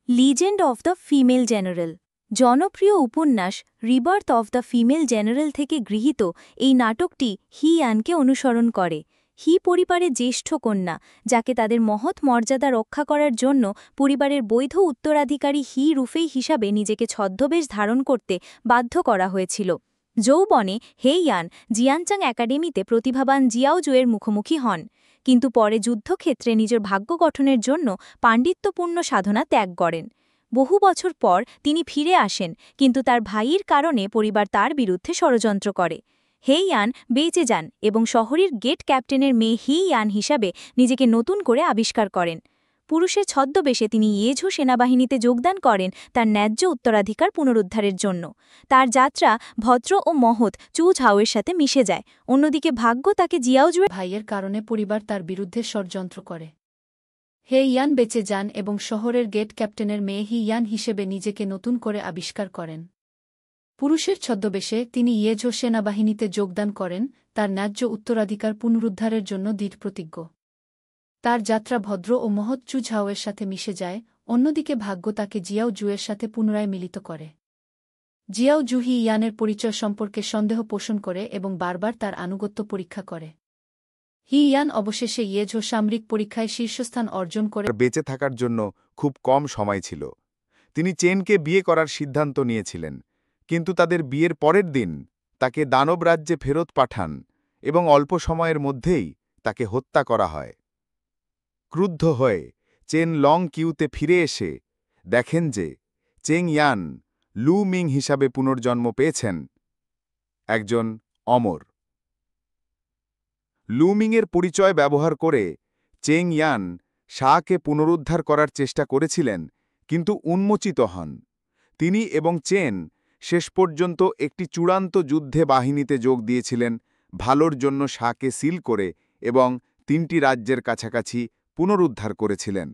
Legend of the female general জনপ্রিয় উপন্যাস rebirth of the female general থেকে গৃহীত এই নাটকটি হি ইয়ানকে অনুসরণ করে। হি পরিবারের জ্যেষ্ঠ কন্যা, যাকে তাদের মহৎ মর্যাদা রক্ষা করার জন্য পরিবারের বৈধ উত্তরাধিকারী হি রুফেই হিসাবে নিজেকে ছদ্মবেশ ধারণ করতে বাধ্য করা হয়েছিল। যৌবনে হে ইয়ান জিয়ানচাং একাডেমিতে প্রতিভাবান জিয়াওজুয়ের মুখোমুখি হন, কিন্তু পরে যুদ্ধক্ষেত্রে নিজের ভাগ্য গঠনের জন্য পাণ্ডিত্যপূর্ণ সাধনা ত্যাগ করেন। বহু বছর পর তিনি ফিরে আসেন, কিন্তু তার ভাইয়ের কারণে পরিবার তার বিরুদ্ধে ষড়যন্ত্র করে। হে ইয়ান বেঁচে যান এবং শহরের গেট ক্যাপ্টেনের মেয়ে হি ইয়ান হিসাবে নিজেকে নতুন করে আবিষ্কার করেন। পুরুষের ছদ্মবেশে তিনি ইয়েঝু সেনাবাহিনীতে যোগদান করেন তার ন্যায্য উত্তরাধিকার পুনরুদ্ধারের জন্য। তার যাত্রা ভদ্র ও মহৎ চু ঝাওয়ের সাথে মিশে যায়। অন্যদিকে ভাগ্য তাকে জিয়াওজুয়ের ভাইয়ের কারণে পরিবার তার বিরুদ্ধে ষড়যন্ত্র করে। হে ইয়ান বেঁচে যান এবং শহরের গেট ক্যাপ্টেনের মেয়ে হি ইয়ান হিসেবে নিজেকে নতুন করে আবিষ্কার করেন। পুরুষের ছদ্মবেশে তিনি ইয়েঝো সেনাবাহিনীতে যোগদান করেন তার ন্যায্য উত্তরাধিকার পুনরুদ্ধারের জন্য দৃঢ়প্রতিজ্ঞ। তার যাত্রা ভদ্র ও মহৎ চু ঝাওয়ের সাথে মিশে যায়। অন্যদিকে ভাগ্য তাকে জিয়াও জুয়ের সাথে পুনরায় মিলিত করে। জিয়াও জু হি ইয়ানের পরিচয় সম্পর্কে সন্দেহ পোষণ করে এবং বারবার তার আনুগত্য পরীক্ষা করে। হি ইয়ান অবশেষে ইয়েঝো সামরিক পরীক্ষায় শীর্ষস্থান অর্জন করে। বেঁচে থাকার জন্য খুব কম সময় ছিল। তিনি চেনকে বিয়ে করার সিদ্ধান্ত নিয়েছিলেন, কিন্তু তাদের বিয়ের পরের দিন তাকে দানব রাজ্যে ফেরত পাঠান এবং অল্প সময়ের মধ্যেই তাকে হত্যা করা হয়। ক্রুদ্ধ হয়ে চেন লং কিউতে ফিরে এসে দেখেন যে চেং ইয়ান লু মিং হিসাবে পুনর্জন্ম পেয়েছেন, একজন অমর। লু মিংয়ের পরিচয় ব্যবহার করে চেং ইয়ান শাহকে পুনরুদ্ধার করার চেষ্টা করেছিলেন, কিন্তু উন্মোচিত হন। তিনি এবং চেন শেষ পর্যন্ত একটি চূড়ান্ত যুদ্ধে বাহিনীতে যোগ দিয়েছিলেন, ভালোর জন্য শাহকে সিল করে এবং 3টি রাজ্যের কাছাকাছি পুনরুদ্ধার করেছিলেন।